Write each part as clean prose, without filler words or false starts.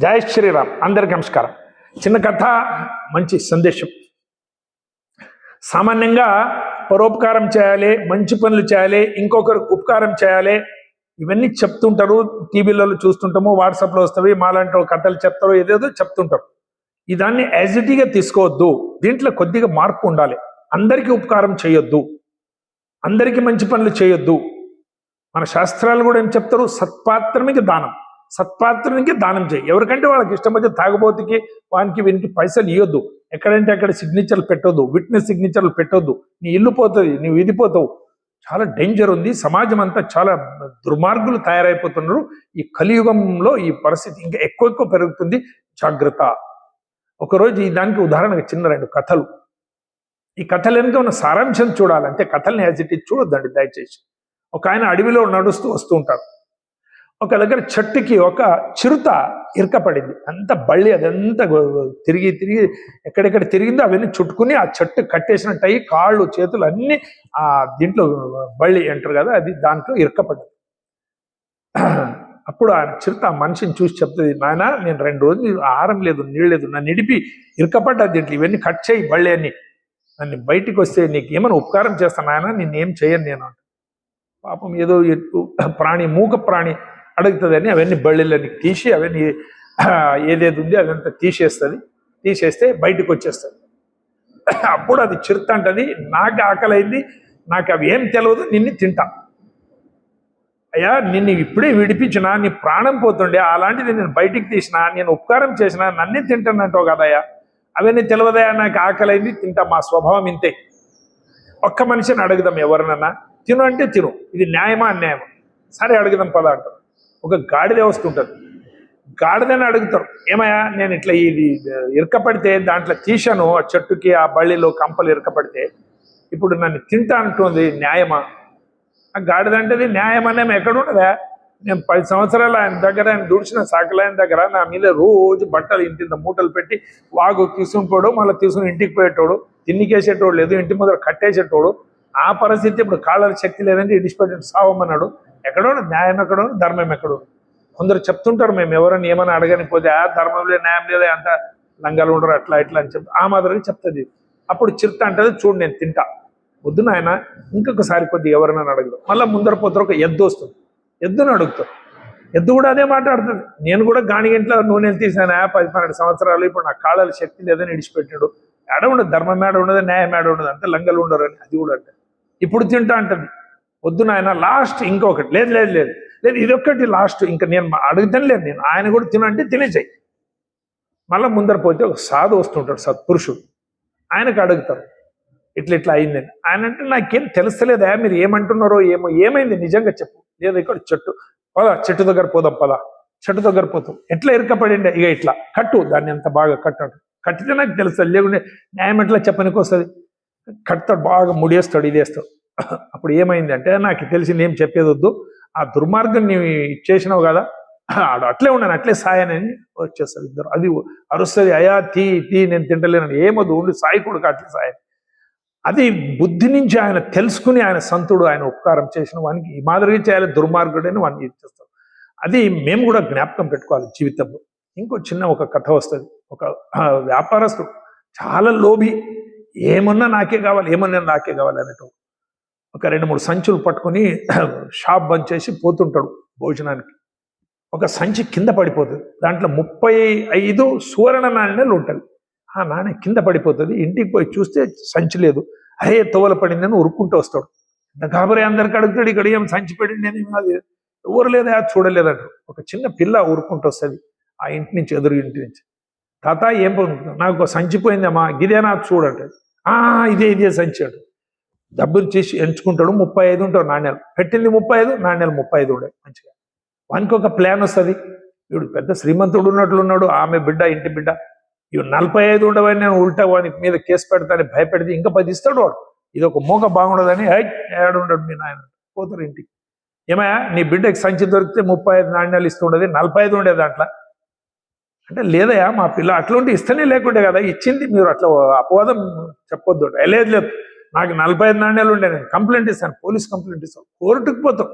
జై శ్రీరామ్. అందరికి నమస్కారం. చిన్న కథ, మంచి సందేశం. సామాన్యంగా పరోపకారం చేయాలి, మంచి పనులు చేయాలి, ఇంకొకరికి ఉపకారం చేయాలి, ఇవన్నీ చెప్తుంటారు. టీవీలలో చూస్తుంటాము, వాట్సాప్లో వస్తాయి, మాలాంటి కథలు చెప్తారు, ఏదేదో చెప్తుంటారు. దాన్ని యాజ్ ఇట్ ఈగా తీసుకోవద్దు. దీంట్లో కొద్దిగా మార్పు ఉండాలి. అందరికీ ఉపకారం చేయొద్దు, అందరికీ మంచి పనులు చేయొద్దు. మన శాస్త్రాలు కూడా ఏం చెప్తారు? సత్పాత్రనికి దానం, సత్పాత్రునికి దానం చేయి. ఎవరికంటే వాళ్ళకి ఇష్టమైతే తాగబోతుకి వానికి వీనికి పైసలు ఇవ్వద్దు. ఎక్కడంటే అక్కడ సిగ్నేచర్లు పెట్టొద్దు, విట్నెస్ సిగ్నేచర్లు పెట్టొద్దు. నీ ఇల్లు పోతుంది, నీవు విడిపోతావు. చాలా డేంజర్ ఉంది. సమాజం అంతా చాలా దుర్మార్గులు తయారైపోతున్నారు. ఈ కలియుగంలో ఈ పరిస్థితి ఇంకా ఎక్కువ పెరుగుతుంది. జాగ్రత్త. ఒకరోజు దానికి ఉదాహరణగా చిన్న 2 కథలు. ఈ కథలు వెనుక ఉన్న సారాంశం చూడాలంటే కథల్ని యాజ్ ఇట్ ఈజ్ చూడొద్దండి దయచేసి. ఒక ఆయన అడవిలో నడుస్తూ వస్తూ ఉంటారు. ఒక దగ్గర చెట్టుకి ఒక చిరుత ఇరకపడింది. అంత బళ్ళి, అదంతా తిరిగి ఎక్కడెక్కడ తిరిగిందో అవన్నీ చుట్టుకుని ఆ చెట్టు కట్టేసినట్టు అయ్యి కాళ్ళు చేతులు అన్నీ ఆ దీంట్లో బళ్ళి అంటారు కదా, అది దాంట్లో ఇరకపడ్డది. అప్పుడు ఆ చిరుత ఆ మనిషిని చూసి చెప్తుంది, నాయన నేను 2 రోజులు ఆహారం లేదు, నీళ్ళు లేదు, నన్ను ఇడిపి ఇరకపడ్డా దీంట్లో, ఇవన్నీ కట్ చేయి బళ్ళి అని, నన్ను బయటికి వస్తే నీకు ఏమైనా ఉపకారం చేస్తాను ఆయన, నేనేం చేయను నేను. పాపం ఏదో ప్రాణి, మూగ ప్రాణి అడుగుతుందని అవన్నీ బళ్ళిళ్ళని తీసి అవన్నీ ఏదేది ఉంది అదంతా తీసేస్తే బయటకు వచ్చేస్తుంది. అప్పుడు అది చిరుత అంటది, నాకు ఆకలైంది, నాకు అవి ఏం తెలియదు, నిన్ను తింటా. అయ్యా నిన్ను ఇప్పుడే విడిపించినా, నీ ప్రాణం పోతుండే, అలాంటిది నేను బయటికి తీసినా, నేను ఉపకారం చేసినా, నన్నే తింటానంటావు కదయ్యా, అవన్నీ తెలియదయా, నాకు ఆకలైంది తింటా, మా స్వభావం ఇంతే. ఒక్క మనిషిని అడుగుదాం, ఎవరినన్నా తిను అంటే తిను, ఇది న్యాయమా అన్యాయమా? సరే అడుగుదాం పద అంటారు. ఒక గాడిద వస్తుంటుంది, గాడిదని అడుగుతారు, ఏమయ్యా నేను ఇట్లా ఇది ఇరకపడితే దాంట్లో తీశాను, ఆ చెట్టుకి ఆ బళ్ళిలో కంపలు ఇరకపడితే ఇప్పుడు నన్ను తింటా అంటుంది, న్యాయమా? ఆ గాడిద అంటే న్యాయం అనేమో ఎక్కడ ఉండదా? నేను 10 సంవత్సరాలు ఆయన దగ్గర, ఆయన దుడిచిన సాకలాయన దగ్గర నా మీద రోజు బట్టలు ఇంత మూటలు పెట్టి వాగు తీసుకుని పోవడం, మళ్ళీ తీసుకుని ఇంటికి పోయేటోడు, తిన్నికేసేటోడు లేదు, ఇంటి ముందర కట్టేసేటోడు. ఆ పరిస్థితి ఇప్పుడు కాళ్ళ శక్తి లేదంటే ఇడిచిపెట్టి సావమన్నాడు. ఎక్కడో న్యాయం ఎక్కడో, ధర్మం ఎక్కడో. కొందరు చెప్తుంటారు, మేము ఎవరైనా ఏమైనా అడగని పోతే ఆ ధర్మం లేదు, న్యాయం లేదా, అంత లంగాలు ఉండరు, అట్లా ఇట్లా అని చెప్పి ఆ మాదిరిగా చెప్తుంది. అప్పుడు చిరుత అంటది, చూడు నేను తింటా, వద్దు నాయన ఇంకొకసారి కొద్దిగా ఎవరైనా అడగదు. మళ్ళీ ముందర పోతారు, ఒక ఎద్దు వస్తుంది, ఎద్దును అడుగుతారు. ఎద్దు కూడా అదే మాట్లాడుతుంది, నేను కూడా గానిగింట్లో నూనెలు తీసాను 10-12 సంవత్సరాలు, ఇప్పుడు నా కాళ్ళ శక్తి లేదని ఇడిచిపెట్టాడు. ఏడ ఉండదు, ధర్మం ఏడ ఉండదు, న్యాయం ఏడ ఉండదు, అంతే లంగలు ఉండరు అని అది కూడా అంటే. ఇప్పుడు తింటా అంటుంది, వద్దు నాయన లాస్ట్ ఇంకొకటి, లేదు లేదు లేదు లేదు ఇదొక్కటి లాస్ట్, ఇంకా నేను అడుగుతాను లేదు, నేను ఆయన కూడా తినంటే తినేసాయి. మళ్ళీ ముందర పోతే ఒక సాధు వస్తుంటాడు, సత్పురుషుడు, ఆయనకు అడుగుతారు, ఇట్లా అయిందని. ఆయన అంటే నాకేం తెలుస్తలేదా, మీరు ఏమంటున్నారో ఏమో, ఏమైంది నిజంగా చెప్పు. లేదు ఇక్కడ చెట్టు దగ్గర పోదాం పద, చెట్టు దగ్గర పోతాం. ఎట్లా ఇరకపడిండే, ఇక ఇట్లా కట్టు, దాన్ని అంత బాగా కట్టాడు, కట్టితే నాకు తెలుస్తుంది, లేకుంటే న్యాయం ఎట్లా చెప్పనికి వస్తుంది. కడతాడు, బాగా ముడేస్తాడు, ఇదేస్తాడు. అప్పుడు ఏమైంది అంటే, నాకు తెలిసింది ఏం చెప్పేది వద్దు, ఆ దుర్మార్గం నీవు చేసినావు కదా, అట్లే ఉన్నాను, అట్లే సాయనని వచ్చేస్తారు ఇద్దరు. అది అరుస్తుంది, అయా తీ నేను తింటలేనని, ఏమొద్దు ఉండి సాయి కొడుకు అట్లే సాయం. అది బుద్ధి నుంచి ఆయన తెలుసుకుని, ఆయన సంతుడు, ఆయన ఉపకారం చేసిన వానికి ఈ మాదిరిగా చేయాలి, దుర్మార్గుడని వాడిని ఇచ్చేస్తాం. అది మేము కూడా జ్ఞాపకం పెట్టుకోవాలి జీవితంలో. ఇంకో చిన్న ఒక కథ వస్తుంది. ఒక వ్యాపారస్తుడు చాలా లోభి, ఏమన్నా నాకే కావాలి అన్నట్టు ఒక 2-3 సంచులు పట్టుకొని షాప్ బంద్ చేసి పోతుంటాడు భోజనానికి. ఒక సంచి కింద పడిపోతుంది, దాంట్లో 35 సువర్ణ నాణ్యాలు ఉంటుంది. ఆ నాణ్యం కింద పడిపోతుంది. ఇంటికి పోయి చూస్తే సంచి లేదు. అరే తోవల పడిందని ఉరుక్కుంటూ వస్తాడు. కాబరే అందరికి అడుగుతాడు, ఇక్కడ ఏం సంచి పడింది అని, అది ఎవరు లేదా చూడలేదంటారు. ఒక చిన్న పిల్ల ఊరుకుంటూ వస్తుంది ఆ ఇంటి నుంచి, ఎదురు ఇంటి నుంచి. తాత ఏం పొందుతుంది, నాకు సంచి పోయిందమ్మా, గిదేనా చూడంటే, ఇదే సంచి అంట. డబ్బులు చేసి ఎంచుకుంటాడు, 35 ఉంటాడు నాణ్యాలు, పెట్టింది 35, నాణ్యాలు 35 ఉండే మంచిగా. వానికి ఒక ప్లాన్ వస్తుంది, వీడు పెద్ద శ్రీమంతుడు ఉన్నట్లున్నాడు, ఆమె బిడ్డ, ఇంటి బిడ్డ, ఇవి 45 ఉండవని నేను ఉల్టా వానికి మీద కేసు పెడతానని భయపెడితే ఇంకా 10 ఇస్తాడు వాడు. ఇది ఒక మోక బాగుండదని ఏడుండడు మీ నాయన. పోతారు ఇంటికి, ఏమయ్యా నీ బిడ్డకి సంచి దొరికితే 35 నాణ్యాలు ఇస్తుండేది, 45 ఉండేది దాంట్లో అంటే, లేదయా మా పిల్ల అట్లాంటి ఇస్తేనే లేకుండే కదా ఇచ్చింది, మీరు అట్లా అపవాదం చెప్పొద్దు. లేదు నాకు 45 నాణ్యాలు ఉండే, నేను కంప్లైంట్ ఇస్తాను, పోలీస్ కంప్లైంట్ ఇస్తాను. కోర్టుకు పోతాం,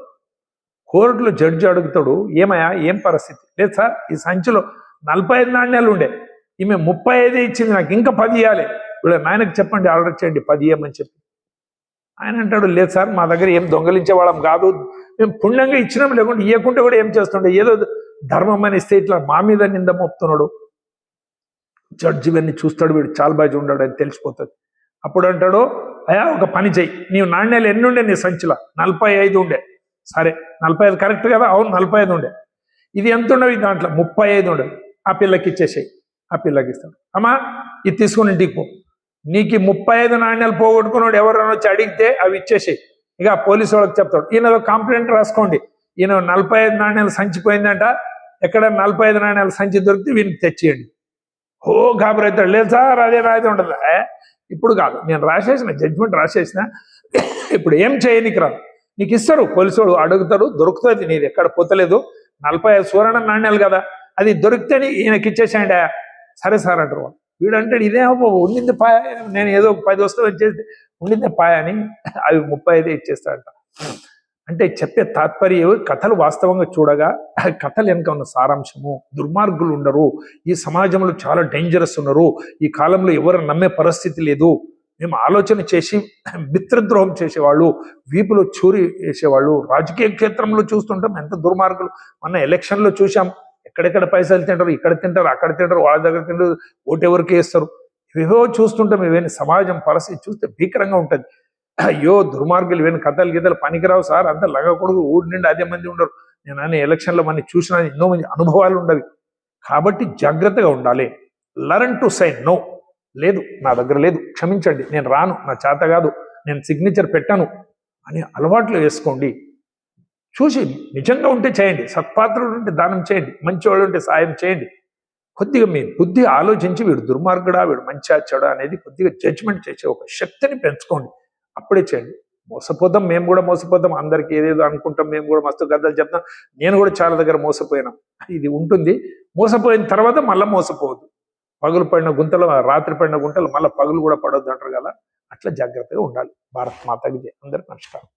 కోర్టులో జడ్జి అడుగుతాడు, ఏమయ్యా ఏం పరిస్థితి? లేదు సార్, ఈ సంచిలో 45 నాణ్యాలు ఉండే, ఈమె 35 ఇచ్చింది, నాకు ఇంకా 10 ఇవ్వాలి, వీళ్ళ నాయనకి చెప్పండి ఆర్డర్ చేయండి 10 ఇవ్వమని చెప్పి. ఆయన అంటాడు, లేదు సార్ మా దగ్గర ఏం దొంగలించే వాళ్ళం కాదు, మేము పుణ్యంగా ఇచ్చినాం, లేకుంటే ఇవ్వకుంటే కూడా ఏం చేస్తుండే, ఏదో ధర్మం అని ఇస్తే ఇట్లా మా మీద నింద మోపుతున్నాడు. జడ్జి ఇవన్నీ చూస్తాడు, వీడు చాలబాజీ ఉన్నాడు అని తెలిసిపోతుంది. అప్పుడు అంటాడు, అయ్యా ఒక పని చెయ్యి, నీవు నాణ్యాలు ఎన్ని ఉండే నీ సంచిలో? 45 ఉండే. సరే 45 కరెక్ట్ కదా? అవును 45 ఉండే. ఇది ఎంత ఉండవు దాంట్లో? 35 ఉండదు. ఆ పిల్లకి ఇచ్చేసేయి. ఆ పిల్లకి ఇస్తాడు. అమ్మా ఇది తీసుకుని ఇంటికి పో, నీకు 35 నాణ్యాలు పోగొట్టుకున్నాడు ఎవరైనా వచ్చి అడిగితే అవి ఇచ్చేసేయి. ఇక పోలీసు వాళ్ళకి చెప్తాడు, ఈయన కంప్లైంట్ రాసుకోండి, ఈయన 45 నాణ్యాలు సంచిపోయిందంట, ఎక్కడ 45 నాణ్యాల సంచి దొరికితే వీనికి తెచ్చేయండి. ఓ గాబరైతాడు, లేదు సార్ అదే రాయితే ఉండదు. ఇప్పుడు కాదు, నేను రాసేసిన జడ్జిమెంట్ రాసేసిన, ఇప్పుడు ఏం చేయనికి రాదు, నీకు ఇస్తారు, పోలీసు వాళ్ళు అడుగుతారు, దొరుకుతుంది, నీది ఎక్కడ పోతలేదు, 45 సువర్ణ నాణ్యాలు కదా, అది దొరికితే ఈయనకి ఇచ్చేసేయండి. సరే సార్ అంటారు. వీడు అంటాడు, ఇదేమో ఉండింది పాయ, నేను ఏదో 10 వస్తువులు ఇచ్చేసి ఉండిందే పాయ అని అవి 35 ఇచ్చేస్తాడంట. అంటే చెప్పే తాత్పర్యం, కథలు వాస్తవంగా చూడగా కథలు వెనుక ఉన్న సారాంశము, దుర్మార్గులు ఉండరు, ఈ సమాజంలో చాలా డేంజరస్ ఉన్నారు, ఈ కాలంలో ఎవరు నమ్మే పరిస్థితి లేదు, మేము ఆలోచన చేసి మిత్రద్రోహం చేసేవాళ్ళు, వీపులో చూరి వేసేవాళ్ళు, రాజకీయ క్షేత్రంలో చూస్తుంటాం ఎంత దుర్మార్గులు. మొన్న ఎలక్షన్లో చూసాం, ఎక్కడెక్కడ పైసలు తింటారు, ఇక్కడ తింటారు, అక్కడ తింటారు, వాళ్ళ దగ్గర తింటారు, ఓటు ఎవరికి వేస్తారు, ఇవేవో చూస్తుంటాం. ఇవన్నీ సమాజం పరిస్థితి చూస్తే భీకరంగా ఉంటుంది. అయ్యో దుర్మార్గులు, ఇవన్నీ కథలు గీతలు పనికిరావు సార్, అంతా లగకూడదు, ఊరి నుండి అదే మంది ఉండరు. నేను అనే ఎలక్షన్లో మన చూసిన ఎన్నో మంది అనుభవాలు ఉండవి. కాబట్టి జాగ్రత్తగా ఉండాలి. లర్న్ టు సై నో, లేదు నా దగ్గర లేదు, క్షమించండి, నేను రాను, నా చేత కాదు, నేను సిగ్నేచర్ పెట్టాను అనే అలవాట్లు వేసుకోండి. చూసి నిజంగా ఉంటే చేయండి, సత్పాత్రుడు ఉంటే దానం చేయండి, మంచివాడు ఉంటే సాయం చేయండి. కొద్దిగా మీ బుద్ధి ఆలోచించి వీడు దుర్మార్గుడా, వీడు మంచిగా చెడా అనేది కొద్దిగా జడ్జిమెంట్ చేసే ఒక శక్తిని పెంచుకోండి, అప్పుడే చేయండి. మోసపోతాం, మేము కూడా మోసపోతాం, అందరికి ఏదేదో అనుకుంటాం, మేము కూడా మస్తు గద్దలు చెప్తాం, నేను కూడా చాలా దగ్గర మోసపోయినా, ఇది ఉంటుంది. మోసపోయిన తర్వాత మళ్ళీ మోసపోవద్దు. పగులు పడిన గుంతలు, రాత్రి పడిన గుంటలు మళ్ళీ పగులు కూడా పడొద్దు అంటారు కదా, అట్లా జాగ్రత్తగా ఉండాలి. భారత్ మాతకి జై. అందరికి నమస్కారం.